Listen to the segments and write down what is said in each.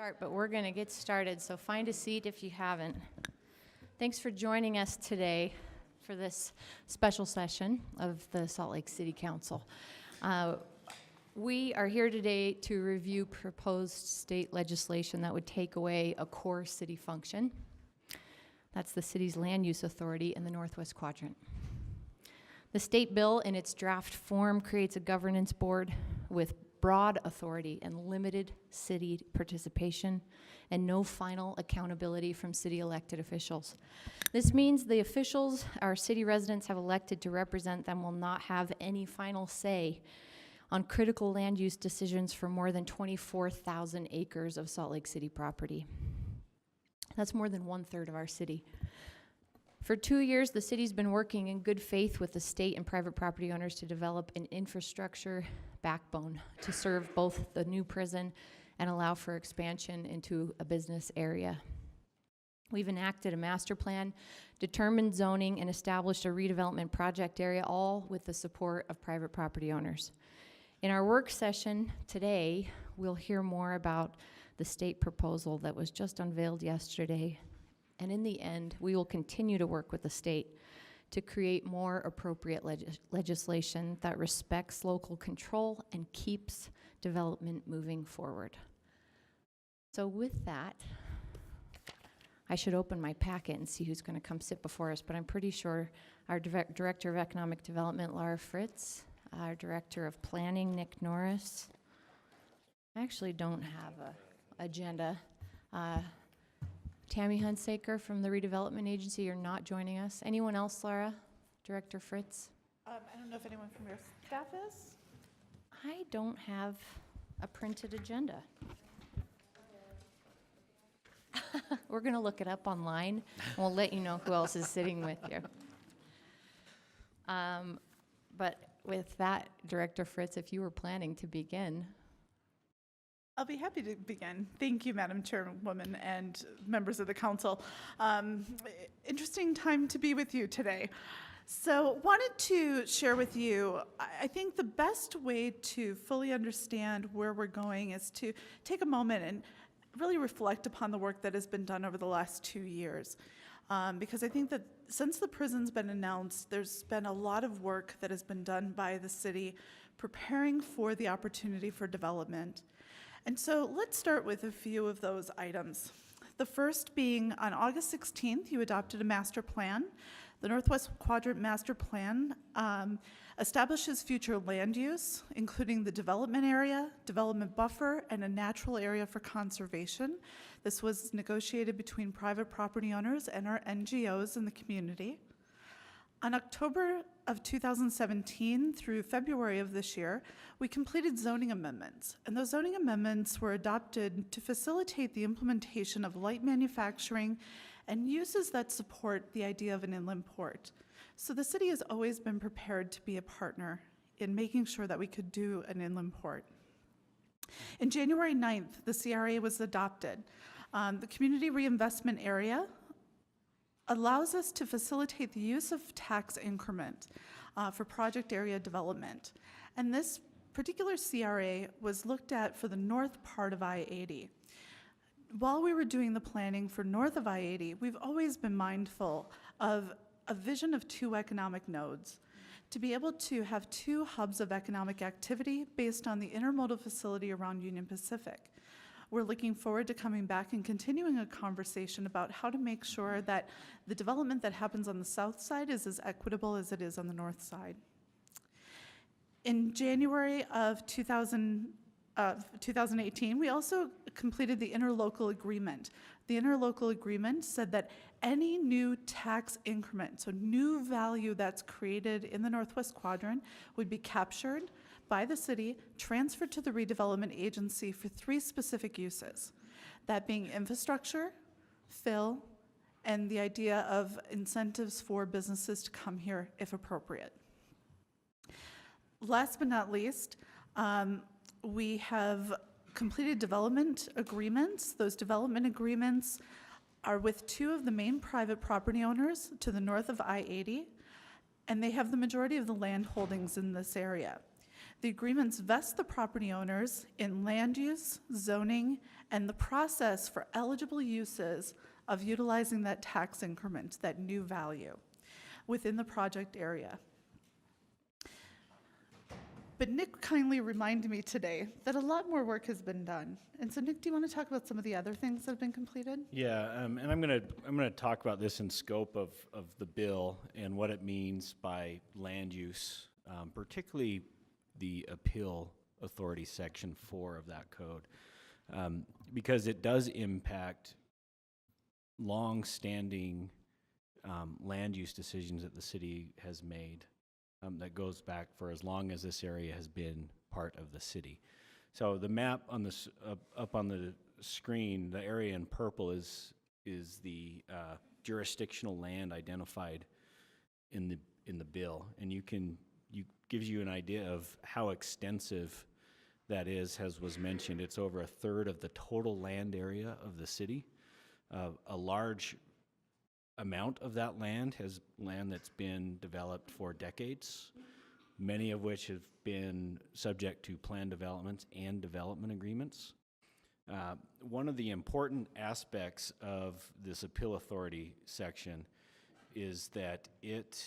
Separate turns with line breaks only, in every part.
start, but we're going to get started, so find a seat if you haven't. Thanks for joining us today for this special session of the Salt Lake City Council. We are here today to review proposed state legislation that would take away a core city function. That's the city's land use authority in the Northwest Quadrant. The state bill in its draft form creates a governance board with broad authority and limited city participation and no final accountability from city elected officials. This means the officials our city residents have elected to represent them will not have any final say on critical land use decisions for more than 24,000 acres of Salt Lake City property. That's more than 1/3 of our city. For 2 years, the city's been working in good faith with the state and private property owners to develop an infrastructure backbone to serve both the new prison and allow for expansion into a business area. We've enacted a master plan, determined zoning, and established a redevelopment project area, all with the support of private property owners. In our work session today, we'll hear more about the state proposal that was just unveiled yesterday. And in the end, we will continue to work with the state to create more appropriate legislation that respects local control and keeps development moving forward. So with that, I should open my packet and see who's going to come sit before us, but I'm pretty sure our Director of Economic Development, Laura Fritz, our Director of Planning, Nick Norris. I actually don't have an agenda. Tammy Hunsaker from the Redevelopment Agency, you're not joining us. Anyone else, Laura? Director Fritz?
I don't know if anyone from your staff is.
I don't have a printed agenda. We're going to look it up online, and we'll let you know who else is sitting with you. But with that, Director Fritz, if you were planning to begin.
I'll be happy to begin. Thank you, Madam Chairwoman and members of the council. Interesting time to be with you today. So wanted to share with you, I think the best way to fully understand where we're going is to take a moment and really reflect upon the work that has been done over the last 2 years. Because I think that since the prison's been announced, there's been a lot of work that has been done by the city preparing for the opportunity for development. And so let's start with a few of those items. The first being on August 16th, you adopted a master plan. The Northwest Quadrant Master Plan establishes future land use, including the development area, development buffer, and a natural area for conservation. This was negotiated between private property owners and our NGOs in the community. On October of 2017 through February of this year, we completed zoning amendments, and those zoning amendments were adopted to facilitate the implementation of light manufacturing and uses that support the idea of an inland port. So the city has always been prepared to be a partner in making sure that we could do an inland port. In January 9th, the CRA was adopted. The community reinvestment area allows us to facilitate the use of tax increment for project area development. And this particular CRA was looked at for the north part of I-80. While we were doing the planning for north of I-80, we've always been mindful of a vision of 2 economic nodes, to be able to have 2 hubs of economic activity based on the intermodal facility around Union Pacific. We're looking forward to coming back and continuing a conversation about how to make sure that the development that happens on the south side is as equitable as it is on the north side. In January of 2018, we also completed the interlocal agreement. The interlocal agreement said that any new tax increment, so new value that's created in the Northwest Quadrant, would be captured by the city, transferred to the redevelopment agency for 3 specific uses, that being infrastructure, fill, and the idea of incentives for businesses to come here if appropriate. Last but not least, we have completed development agreements. Those development agreements are with 2 of the main private property owners to the north of I-80, and they have the majority of the land holdings in this area. The agreements vest the property owners in land use, zoning, and the process for eligible uses of utilizing that tax increment, that new value, within the project area. But Nick kindly reminded me today that a lot more work has been done. And so Nick, do you want to talk about some of the other things that have been completed?
Yeah, and I'm gonna talk about this in scope of the bill and what it means by land use, particularly the appeal authority section 4 of that code, because it does impact long-standing land use decisions that the city has made. That goes back for as long as this area has been part of the city. So the map on this up on the screen, the area in purple is the jurisdictional land identified in the bill, and gives you an idea of how extensive that is. As was mentioned, it's over a third of the total land area of the city. A large amount of that land that's been developed for decades, many of which have been subject to plan developments and development agreements. One of the important aspects of this appeal authority section is that it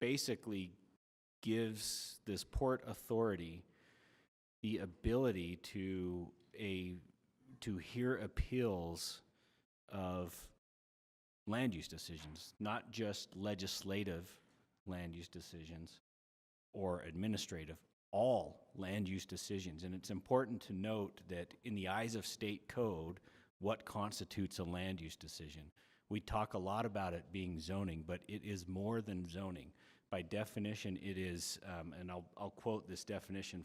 basically gives this port authority the ability to hear appeals of land use decisions, not just legislative land use decisions or administrative, all land use decisions. And it's important to note that in the eyes of state code, what constitutes a land use decision? We talk a lot about it being zoning, but it is more than zoning. By definition, it is, and I'll quote this definition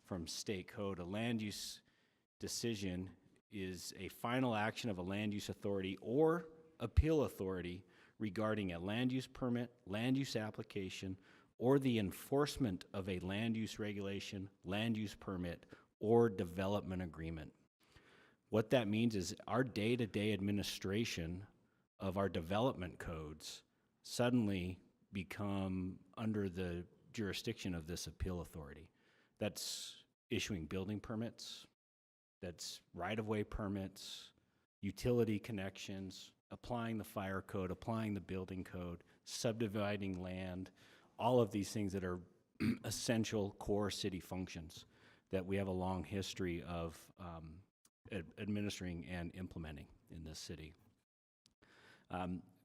from state code, a land use decision is a final action of a land use authority or appeal authority regarding a land use permit, land use application, or the enforcement of a land use regulation, land use permit, or development agreement. What that means is our day-to-day administration of our development codes suddenly become under the jurisdiction of this appeal authority. That's issuing building permits, that's right-of-way permits, utility connections, applying the fire code, applying the building code, subdividing land, all of these things that are essential core city functions that we have a long history of administering and implementing in this city.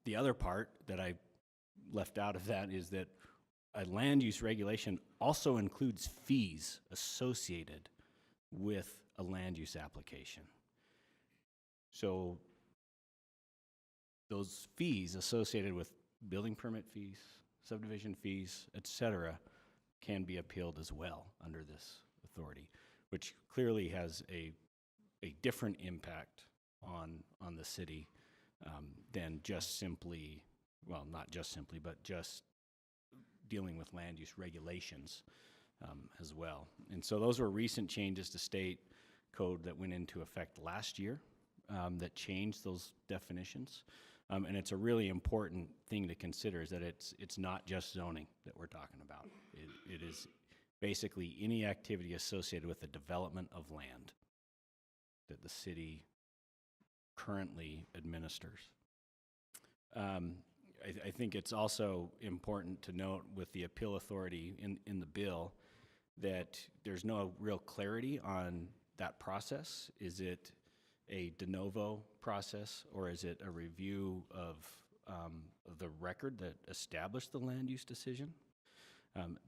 The other part that I left out of that is that a land use regulation also includes fees associated with a land use application. So those fees associated with building permit fees, subdivision fees, etc., can be appealed as well under this authority, which clearly has a different impact on the city than just simply, well, not just simply, but just dealing with land use regulations as well. And so those were recent changes to state code that went into effect last year that changed those definitions. And it's a really important thing to consider is that it's not just zoning that we're talking about. It is basically any activity associated with the development of land that the city currently administers. I think it's also important to note with the appeal authority in the bill that there's no real clarity on that process. Is it a de novo process, or is it a review of the record that established the land use decision?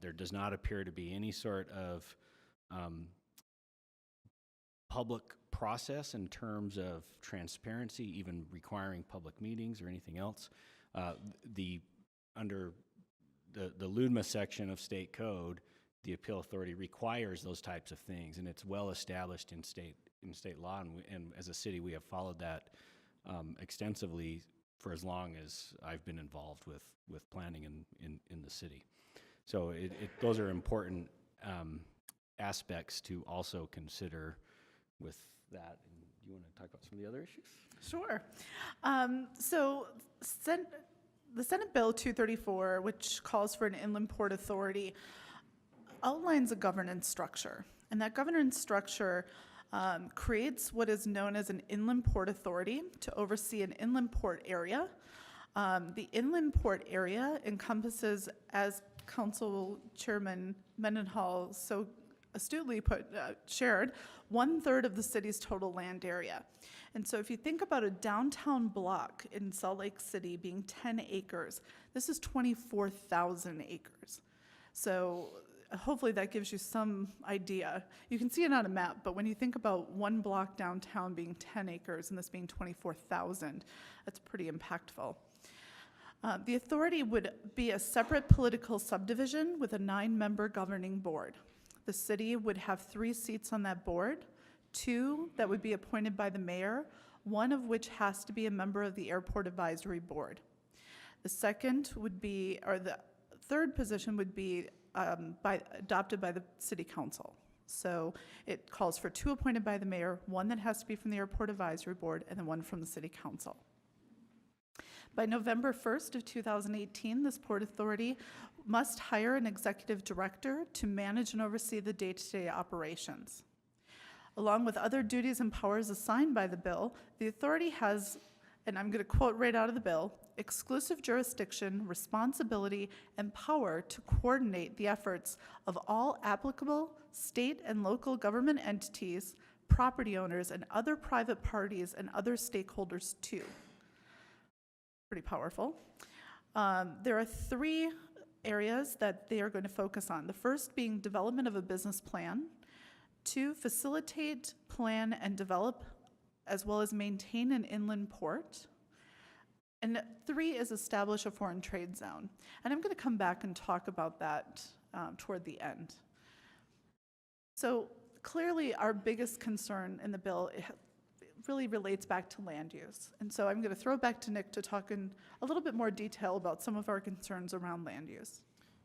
There does not appear to be any sort of public process in terms of transparency, even requiring public meetings or anything else. Under the LUDMA section of state code, the appeal authority requires those types of things, and it's well established in state law, and as a city we have followed that extensively for as long as I've been involved with planning in the city. So those are important aspects to also consider with that. And do you want to talk about some of the other issues?
Sure. The Senate Bill 234, which calls for an inland port authority, outlines a governance structure. And that governance structure creates what is known as an inland port authority to oversee an inland port area. The inland port area encompasses, as Council Chairman Mendenhall so astutely shared, 1/3 of the city's total land area. And so if you think about a downtown block in Salt Lake City being 10 acres, this is 24,000 acres. So hopefully that gives you some idea. You can see it on a map, but when you think about one block downtown being 10 acres and this being 24,000, that's pretty impactful. The authority would be a separate political subdivision with a 9-member governing board. The city would have 3 seats on that board, 2 that would be appointed by the mayor, 1 of which has to be a member of the Airport Advisory Board. The second would be, or the third position would be adopted by the city council. So it calls for 2 appointed by the mayor, 1 that has to be from the Airport Advisory Board, and then 1 from the city council. By November 1st of 2018, this Port Authority must hire an executive director to manage and oversee the day-to-day operations. Along with other duties and powers assigned by the bill, the authority has, and I'm going to quote right out of the bill, exclusive jurisdiction, responsibility, and power to coordinate the efforts of all applicable state and local government entities, property owners, and other private parties and other stakeholders too. Pretty powerful. There are 3 areas that they are going to focus on. The first being development of a business plan. 2, facilitate, plan, and develop, as well as maintain an inland port. And 3 is establish a foreign trade zone. And I'm going to come back and talk about that toward the end. So clearly our biggest concern in the bill really relates back to land use. And so I'm going to throw it back to Nick to talk in a little bit more detail about some of our concerns around land use.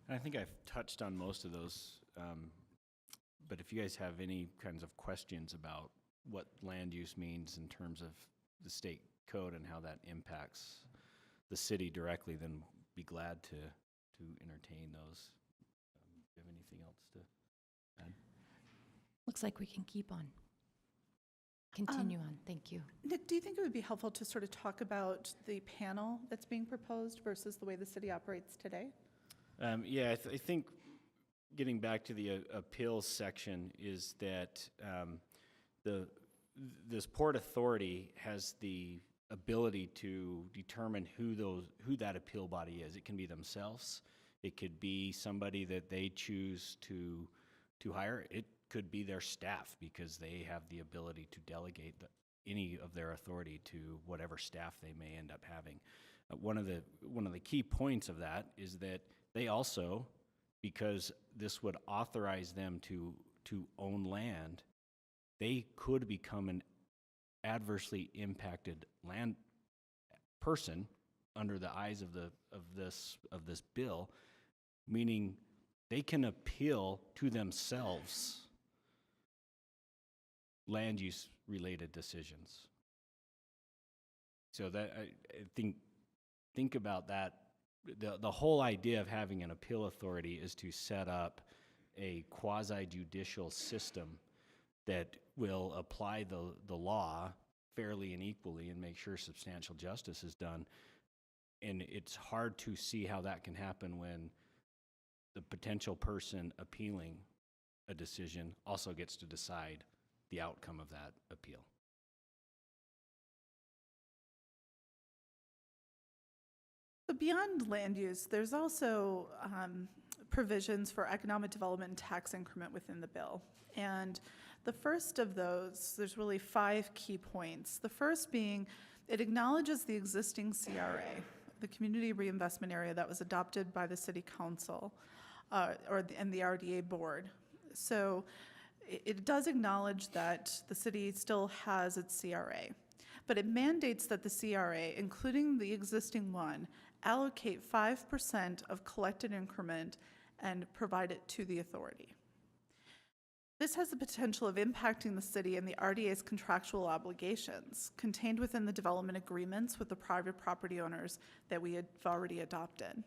I think I've touched on most of those, but if you guys have any kinds of questions about what land use means in terms of the state code and how that impacts the city directly, then be glad to entertain those. Do you have anything else to add?
Looks like we can keep on. Continue on, thank you.
Nick, do you think it would be helpful to sort of talk about the panel that's being proposed versus the way the city operates today?
Yeah, I think getting back to the appeals section is that this Port Authority has the ability to determine who that appeal body is. It can be themselves. It could be somebody that they choose to hire. It could be their staff because they have the ability to delegate any of their authority to whatever staff they may end up having. One of the key points of that is that they also, because this would authorize them to own land, they could become an adversely impacted land person under the eyes of this bill, meaning they can appeal to themselves land use related decisions. So that I think about that. The whole idea of having an appeal authority is to set up a quasi-judicial system that will apply the law fairly and equally and make sure substantial justice is done. And it's hard to see how that can happen when the potential person appealing a decision also gets to decide the outcome of that appeal.
But beyond land use, there's also provisions for economic development and tax increment within the bill. And the first of those, there's really 5 key points. The first being, it acknowledges the existing CRA, the Community Reinvestment Area that was adopted by the City Council and the RDA Board. So it does acknowledge that the city still has its CRA, but it mandates that the CRA, including the existing one, allocate 5% of collected increment and provide it to the authority. This has the potential of impacting the city and the RDA's contractual obligations contained within the development agreements with the private property owners that we have already adopted.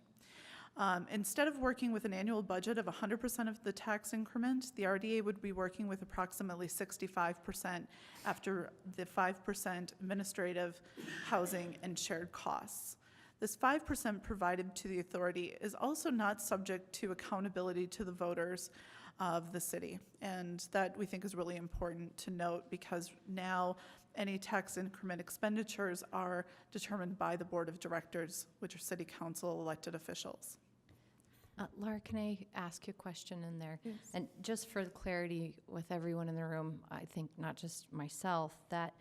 Instead of working with an annual budget of 100% of the tax increment, the RDA would be working with approximately 65% after the 5% administrative, housing, and shared costs. This 5% provided to the authority is also not subject to accountability to the voters of the city. And that we think is really important to note, because now any tax increment expenditures are determined by the board of directors, which are city council elected officials.
Laura, can I ask you a question in there?
Yes.
And just for the clarity with everyone in the room, I think not just myself, that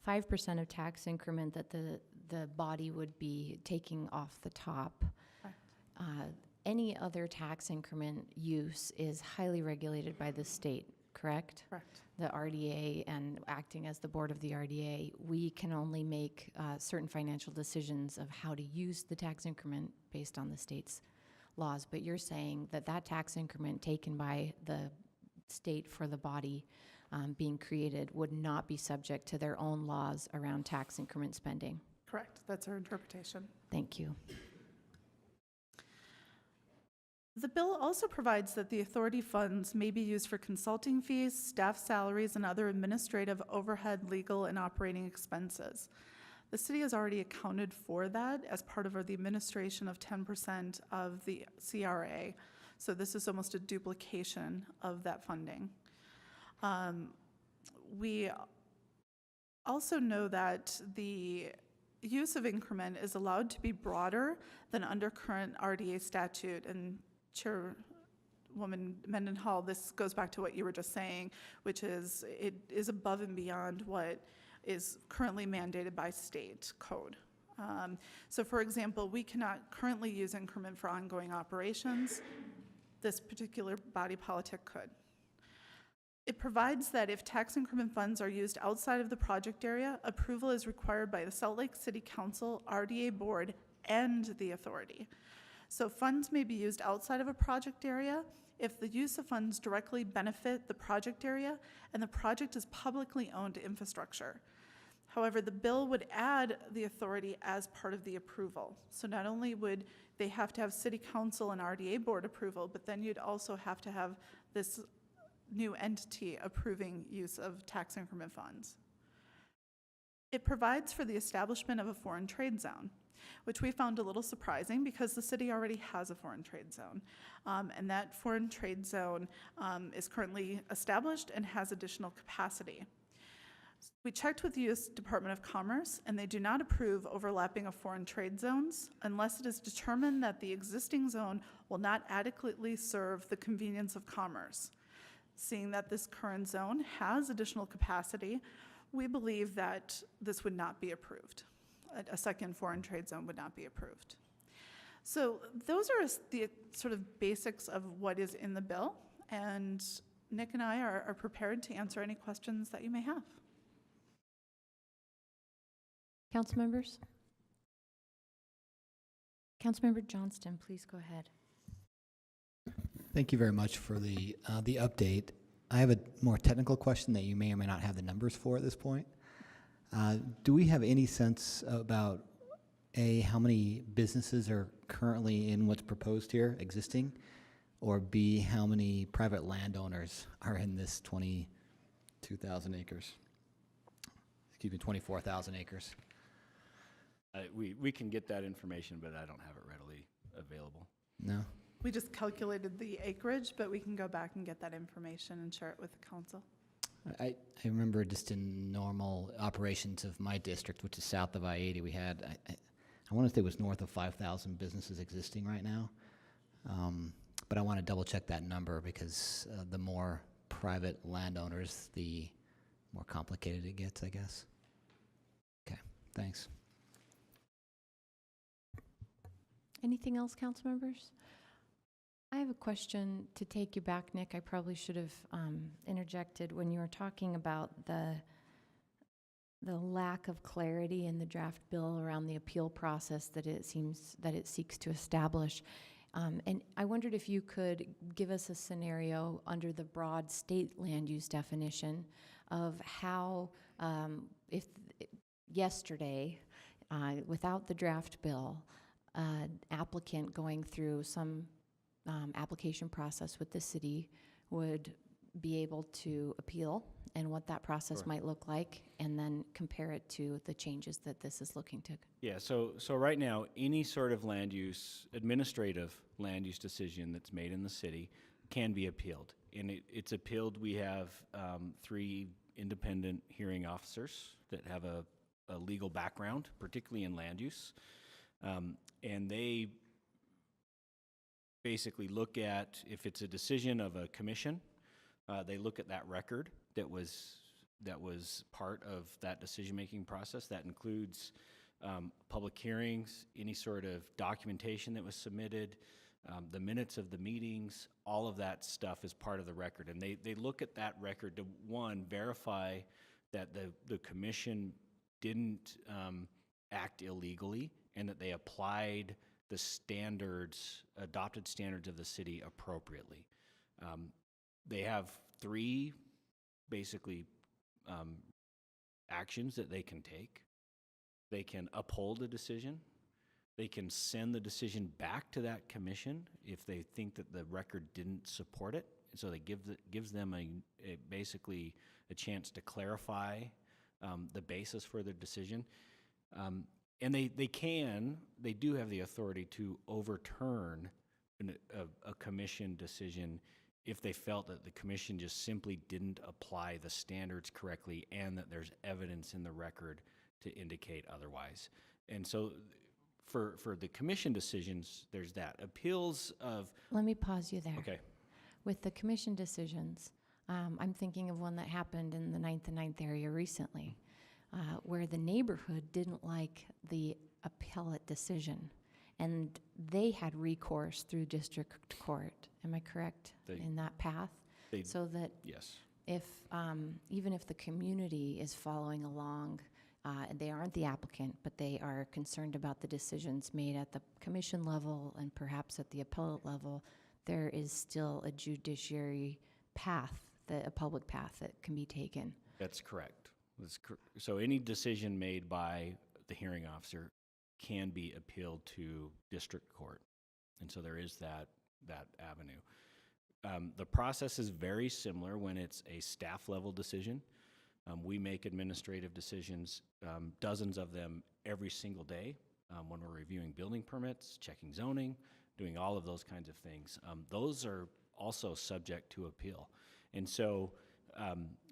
5% of tax increment that the body would be taking off the top, any other tax increment use is highly regulated by the state, correct?
Correct.
The RDA, and acting as the board of the RDA, we can only make certain financial decisions of how to use the tax increment based on the state's laws. But you're saying that that tax increment taken by the state for the body being created would not be subject to their own laws around tax increment spending.
Correct. That's our interpretation.
Thank you.
The bill also provides that the authority funds may be used for consulting fees, staff salaries, and other administrative overhead, legal, and operating expenses. The city has already accounted for that as part of the administration of 10% of the CRA. So this is almost a duplication of that funding. We also know that the use of increment is allowed to be broader than under current RDA statute. And Chairwoman Mendenhall, this goes back to what you were just saying, which is it is above and beyond what is currently mandated by state code. So for example, we cannot currently use increment for ongoing operations. This particular body politic could. It provides that if tax increment funds are used outside of the project area, approval is required by the Salt Lake City Council, RDA board, and the authority. So funds may be used outside of a project area if the use of funds directly benefit the project area and the project is publicly owned infrastructure. However, the bill would add the authority as part of the approval. So not only would they have to have City Council and RDA board approval, but then you'd also have to have this new entity approving use of tax increment funds. It provides for the establishment of a foreign trade zone, which we found a little surprising because the city already has a foreign trade zone. And that foreign trade zone is currently established and has additional capacity. We checked with the U.S. Department of Commerce, and they do not approve overlapping of foreign trade zones unless it is determined that the existing zone will not adequately serve the convenience of commerce. Seeing that this current zone has additional capacity, we believe that this would not be approved. A second foreign trade zone would not be approved. So those are the sort of basics of what is in the bill, and Nick and I are prepared to answer any questions that you may have.
Council members? Councilmember Johnston, please go ahead.
Thank you very much for the update. I have a more technical question that you may or may not have the numbers for at this point. Do we have any sense about, A, how many businesses are currently in what's proposed here, existing, or B, how many private landowners are in this 22,000 acres? Excuse me, 24,000 acres.
We can get that information, but I don't have it readily available.
No?
We just calculated the acreage, but we can go back and get that information and share it with the council.
I remember just in normal operations of my district, which is south of I-80, we had, I want to say it was north of 5,000 businesses existing right now. But I want to double check that number because the more private landowners, the more complicated it gets, I guess. Okay, thanks.
Anything else, council members? I have a question to take you back, Nick. I probably should have interjected when you were talking about the lack of clarity in the draft bill around the appeal process that it seems that it seeks to establish. And I wondered if you could give us a scenario under the broad state land use definition of how, if yesterday, without the draft bill, applicant going through some application process with the city would be able to appeal, and what that process
Sure.
might look like, and then compare it to the changes that this is looking to.
Yeah, so right now, any sort of land use, administrative land use decision that's made in the city can be appealed. And it's appealed, we have 3 independent hearing officers that have a legal background, particularly in land use. And they basically look at, if it's a decision of a commission, they look at that record that was part of that decision-making process. That includes public hearings, any sort of documentation that was submitted, the minutes of the meetings, all of that stuff is part of the record. And they look at that record to, one, verify that the commission didn't act illegally, and that they applied the standards, adopted standards of the city appropriately. They have 3 basically actions that they can take. They can uphold a decision. They can send the decision back to that commission if they think that the record didn't support it. And so they gives them basically a chance to clarify the basis for their decision. And they do have the authority to overturn a commission decision if they felt that the commission just simply didn't apply the standards correctly, and that there's evidence in the record to indicate otherwise. And so for the commission decisions, there's that. Appeals of...
Let me pause you there.
Okay.
With the commission decisions, I'm thinking of one that happened in the 9th and 9th area recently, where the neighborhood didn't like the appellate decision, and they had recourse through district court. Am I correct in that path? So that
Yes.
if, even if the community is following along, they aren't the applicant, but they are concerned about the decisions made at the commission level and perhaps at the appellate level, there is still a judiciary path, a public path that can be taken.
That's correct. So any decision made by the hearing officer can be appealed to district court. And so there is that avenue. The process is very similar when it's a staff level decision. We make administrative decisions, dozens of them every single day, when we're reviewing building permits, checking zoning, doing all of those kinds of things. Those are also subject to appeal. And so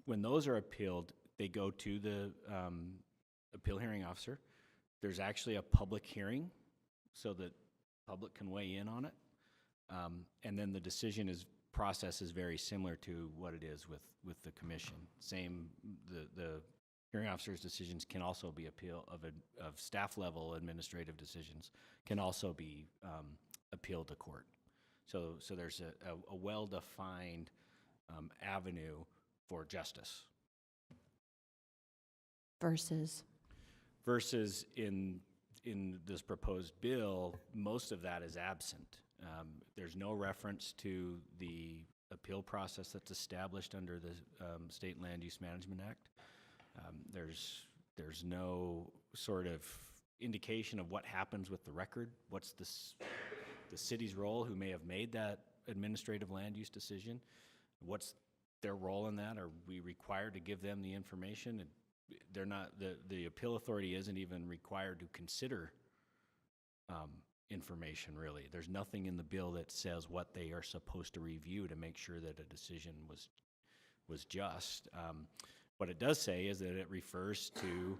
when those are appealed, they go to the appeal hearing officer. There's actually a public hearing so that public can weigh in on it. And then the process is very similar to what it is with the commission. Same, the hearing officer's decisions can also be of staff level administrative decisions can also be appealed to court. So there's a well-defined avenue for justice. Versus in this proposed bill, most of that is absent. There's no reference to the appeal process that's established under the State Land Use Management Act. There's no sort of indication of what happens with the record. What's the city's role, who may have made that administrative land use decision? What's their role in that? Are we required to give them the information? And they're not, the appeal authority isn't even required to consider information, really. There's nothing in the bill that says what they are supposed to review to make sure that a decision was just. What it does say is that it refers to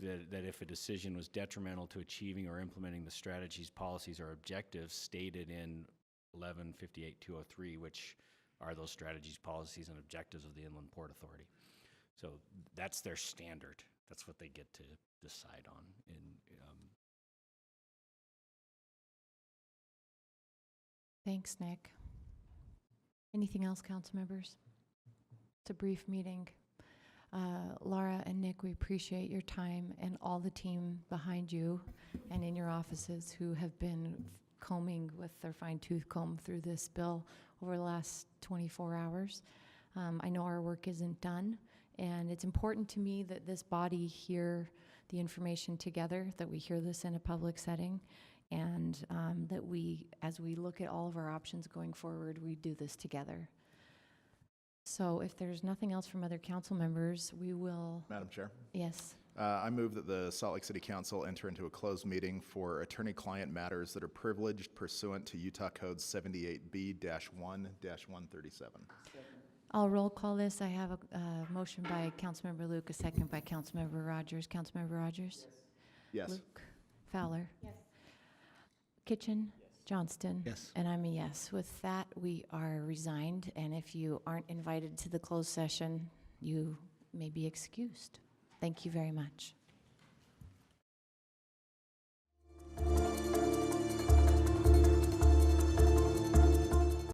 that if a decision was detrimental to achieving or implementing the strategies, policies, or objectives stated in 1158-203, which are those strategies, policies, and objectives of the Inland Port Authority. So that's their standard. That's what they get to decide on.
Thanks, Nick. Anything else, council members? It's a brief meeting. Laura and Nick, we appreciate your time, and all the team behind you and in your offices who have been combing with their fine-tooth comb through this bill over the last 24 hours. I know our work isn't done, and it's important to me that this body hear the information together, that we hear this in a public setting, and that we, as we look at all of our options going forward, we do this together. So if there's nothing else from other council members, we will,
Madam Chair,
yes.
I move that the Salt Lake City Council enter into a closed meeting for attorney-client matters that are privileged pursuant to Utah Code 78B-1-137.
I'll roll call this. I have a motion by Councilmember Luke, a second by Councilmember Rogers. Councilmember Rogers?
Yes.
Luke? Fowler? Yes. Kitchen? Yes. Johnston?
Yes.
And I'm a yes. With that, we are resigned, and if you aren't invited to the closed session, you may be excused. Thank you very much.